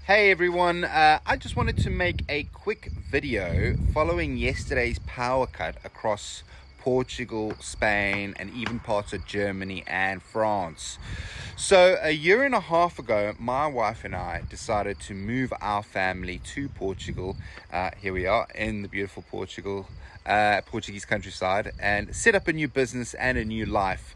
Hey everyone, I just wanted to make a quick video following yesterday's power cut across Portugal, Spain, and even parts of Germany and France. So a year and a half ago, my wife and I decided to move our family to Portugal. Here we are in the beautiful Portuguese countryside, and set up a new business and a new life.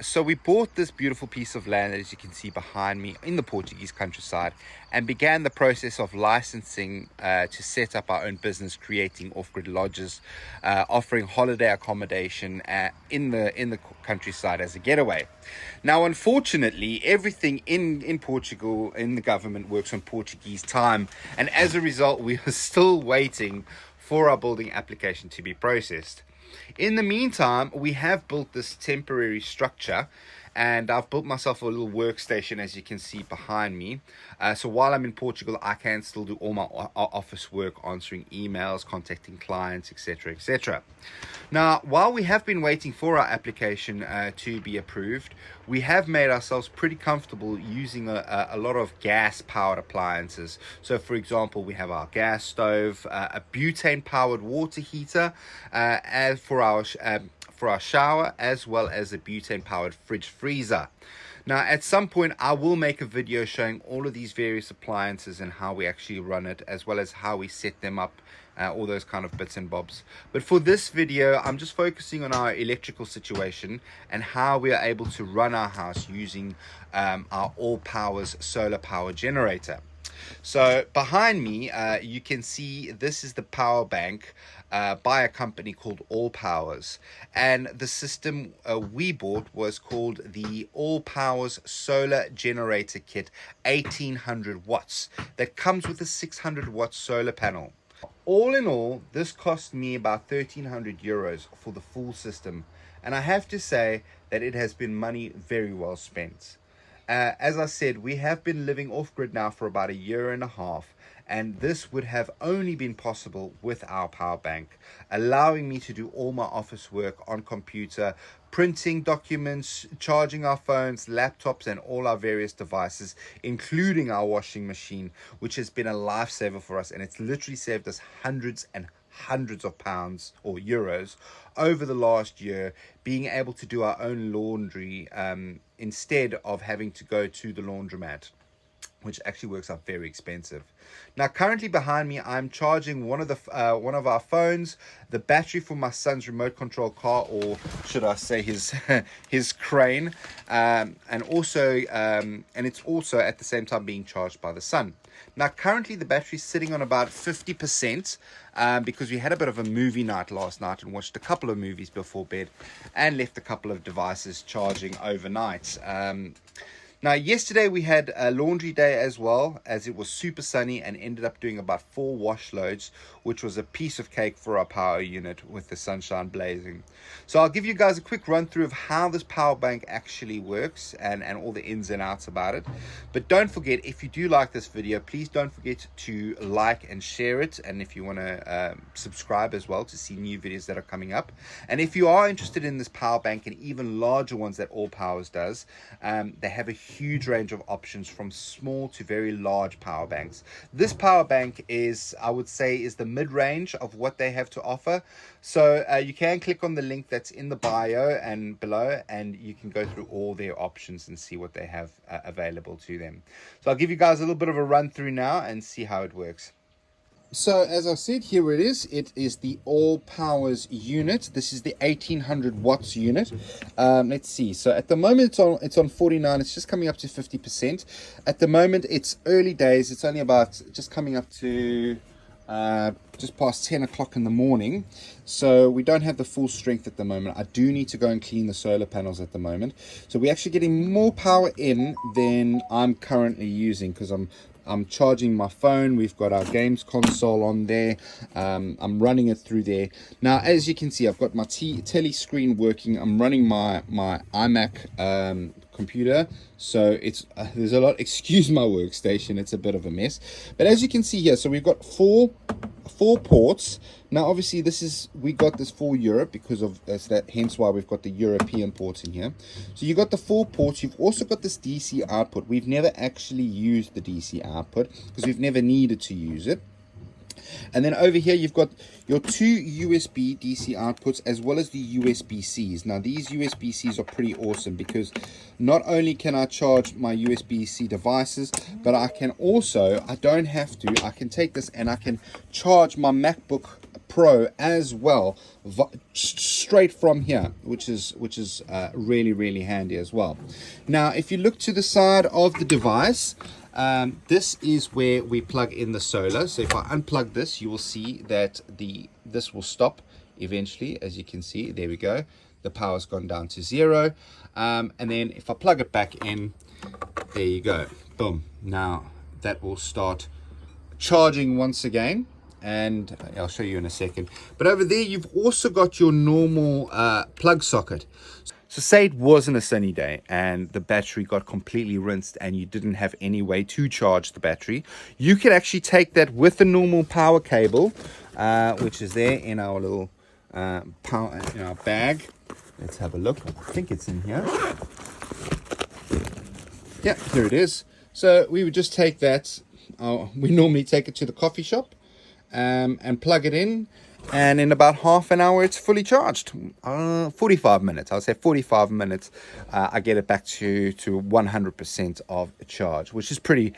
So we bought this beautiful piece of land, as you can see behind me, in the Portuguese countryside, and began the process of licensing to set up our own business, creating off-grid lodges, offering holiday accommodation in the countryside as a getaway. Now, unfortunately, everything in Portugal, in the government, works on Portuguese time, and as a result, we are still waiting for our building application to be processed. In the meantime, we have built this temporary structure, and I've built myself a little workstation, as you can see behind me. So while I'm in Portugal, I can still do all my office work, answering emails, contacting clients, etc., etc. Now, while we have been waiting for our application to be approved, we have made ourselves pretty comfortable using a lot of gas-powered appliances. So, for example, we have our gas stove, a butane-powered water heater, as for our shower, as well as a butane-powered fridge freezer. Now, at some point, I will make a video showing all of these various appliances and how we actually run it, as well as how we set them up, all those kind of bits and bobs. But for this video, I'm just focusing on our electrical situation and how we are able to run our house using our Allpowers solar power generator. So behind me, you can see this is the power bank by a company called Allpowers, and the system we bought was called the Allpowers Solar Generator Kit 1800 watts that comes with a 600 watt solar panel. All in all, this cost me about 1300 euros for the full system, and I have to say that it has been money very well spent. As I said, we have been living off-grid now for about a year and a half, and this would have only been possible with our power bank, allowing me to do all my office work on computer, printing documents, charging our phones, laptops, and all our various devices, including our washing machine, which has been a lifesaver for us, and it's literally saved us hundreds and hundreds of pounds or euros over the last year, being able to do our own laundry instead of having to go to the laundromat, which actually works out very expensive. Now, currently behind me, I'm charging one of our phones, the battery for my son's remote control car, or should I say his his crane, and it's also at the same time being charged by the sun. Now, currently the battery's sitting on about 50%, because we had a bit of a movie night last night and watched a couple of movies before bed and left a couple of devices charging overnight. Now, yesterday we had a laundry day as well, as it was super sunny, and ended up doing about 4 wash loads, which was a piece of cake for our power unit with the sunshine blazing. So I'll give you guys a quick run through of how this power bank actually works and all the ins and outs about it. But don't forget, if you do like this video, please don't forget to like and share it. And if you want to subscribe as well to see new videos that are coming up. And if you are interested in this power bank and even larger ones that Allpowers does, they have a huge range of options from small to very large power banks. This power bank is, I would say, is the mid-range of what they have to offer. So you can click on the link that's in the bio and below, and you can go through all their options and see what they have available to them. So I'll give you guys a little bit of a run through now and see how it works. So as I said, here it is. It is the Allpowers unit. This is the 1800 watts unit. Let's see. So at the moment it's on 49. It's just coming up to 50%. At the moment it's early days. It's only about just coming up to just past 10 o'clock in the morning. So we don't have the full strength at the moment. I do need to go and clean the solar panels at the moment. So we're actually getting more power in than I'm currently using, because I'm charging my phone. We've got our games console on there. I'm running it through there. Now, as you can see, I've got my telly screen working. I'm running my iMac computer, so it's there's a lot. Excuse my workstation, it's a bit of a mess. But as you can see here, so we've got four ports. Now obviously we got this for Europe because of that, hence why we've got the European ports in here. So you got the 4 ports. You've also got this DC output. We've never actually used the DC output because we've never needed to use it. And then over here you've got your 2 USB DC outputs as well as the USB-Cs. Now these USB-Cs are pretty awesome because not only can I charge my USB-C devices, but I can also, I can take this and I can charge my MacBook Pro as well straight from here, which is really handy as well. Now if you look to the side of the device, this is where we plug in the solar. So if I unplug this, you will see that this will stop eventually. As you can see, there we go, the power's gone down to 0. And then if I plug it back in, there you go, boom. Now that will start charging once again, and I'll show you in a second. But over there you've also got your normal plug socket. So say it wasn't a sunny day and the battery got completely rinsed and you didn't have any way to charge the battery, you can actually take that with the normal power cable, which is there in our little power in our bag. Let's have a look. I think it's in here. Yeah, here it is. So we would just take that. We normally take it to the coffee shop and plug it in. And in about half an hour, it's fully charged. 45 minutes, I'll say 45 minutes. I get it back to 100% of charge, which is pretty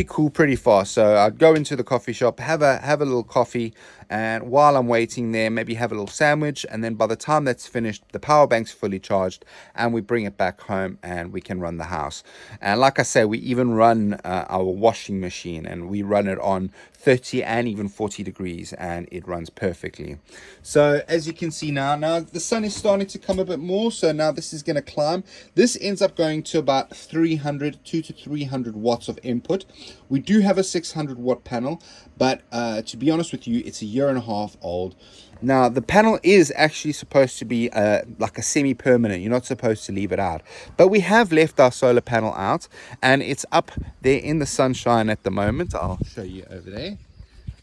cool, pretty fast. So I'd go into the coffee shop, have a little coffee, and while I'm waiting there, maybe have a little sandwich. And then by the time that's finished, the power bank's fully charged, and we bring it back home and we can run the house. And like I say, we even run our washing machine, and we run it on 30 and even 40 degrees, and it runs perfectly. So as you can see now the sun is starting to come a bit more, so now this is going to climb. This ends up going to about 2 to 300 watts of input. We do have a 600 watt panel, but to be honest with you, it's a 1.5 years old. Now the panel is actually supposed to be like a semi-permanent. You're not supposed to leave it out, but we have left our solar panel out, and it's up there in the sunshine at the moment. I'll show you over there,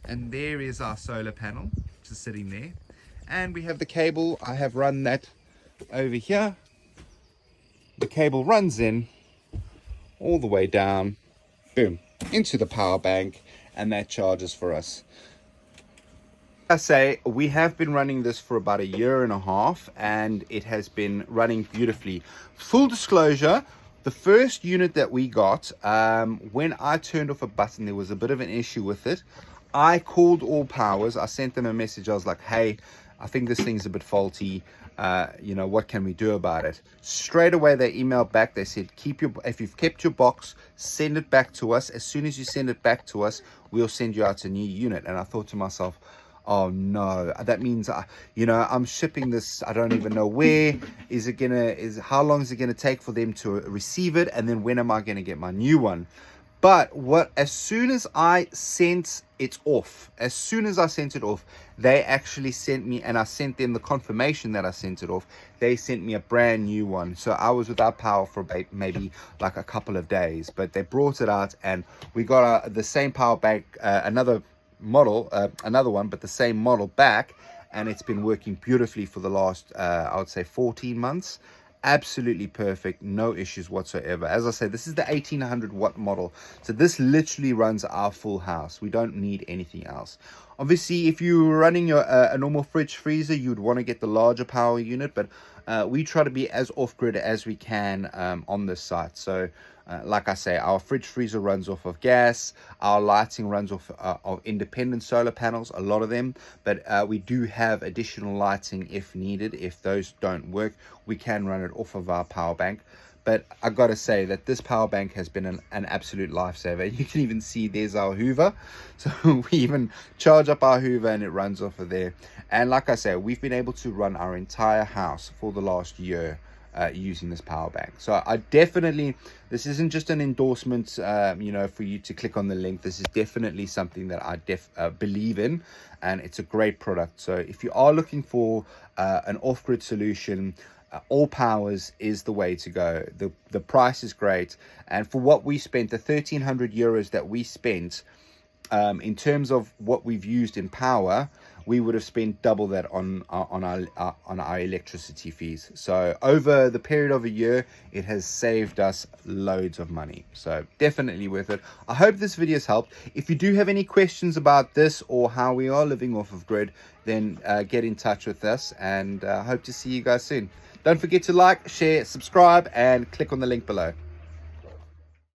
and there is our solar panel just sitting there, and we have the cable. I have run that over here. The cable runs in all the way down, boom, into the power bank, and that charges for us. I say we have been running this for about 1.5 years, and it has been running beautifully. Full disclosure, the first unit that we got, when I turned off a button, there was a bit of an issue with it. I called Allpowers. I sent them a message. I was like, hey, I think this thing's a bit faulty. What can we do about it? Straight away they emailed back. They said, if you've kept your box, send it back to us. As soon as you send it back to us, we'll send you out a new unit. And I thought to myself, oh no, that means I'm shipping this, I don't even know where. How long is it gonna take for them to receive it, and then when am I gonna get my new one? But as soon as I sent it off, they actually sent me, and I sent them the confirmation that I sent it off. They sent me a brand new one. So I was without power for maybe like a couple of days, but they brought it out, and we got the same power bank, another one, but the same model back, and it's been working beautifully for the last I would say 14 months. Absolutely perfect, no issues whatsoever. As I said, this is the 1800 watt model, so this literally runs our full house. We don't need anything else. Obviously, if you were running your a normal fridge freezer, you'd want to get the larger power unit, but we try to be as off-grid as we can on this site. So like I say, our fridge freezer runs off of gas. Our lighting runs off of independent solar panels, a lot of them, but we do have additional lighting if needed. If those don't work, we can run it off of our power bank. But I gotta say that this power bank has been an absolute lifesaver. You can even see there's our Hoover. So we even charge up our Hoover and it runs off of there. And like I say, we've been able to run our entire house for the last year using this power bank. So I definitely, this isn't just an endorsement for you to click on the link. This is definitely something that I believe in, and it's a great product. So if you are looking for an off-grid solution, Allpowers is the way to go. The price is great, and for what we spent, the 1,300 euros that we spent, in terms of what we've used in power, we would have spent double that on our electricity fees. So over the period of a year, it has saved us loads of money. So definitely worth it. I hope this video has helped. If you do have any questions about this or how we are living off of grid, then get in touch with us, and hope to see you guys soon. Don't forget to like, share, subscribe, and click on the link below.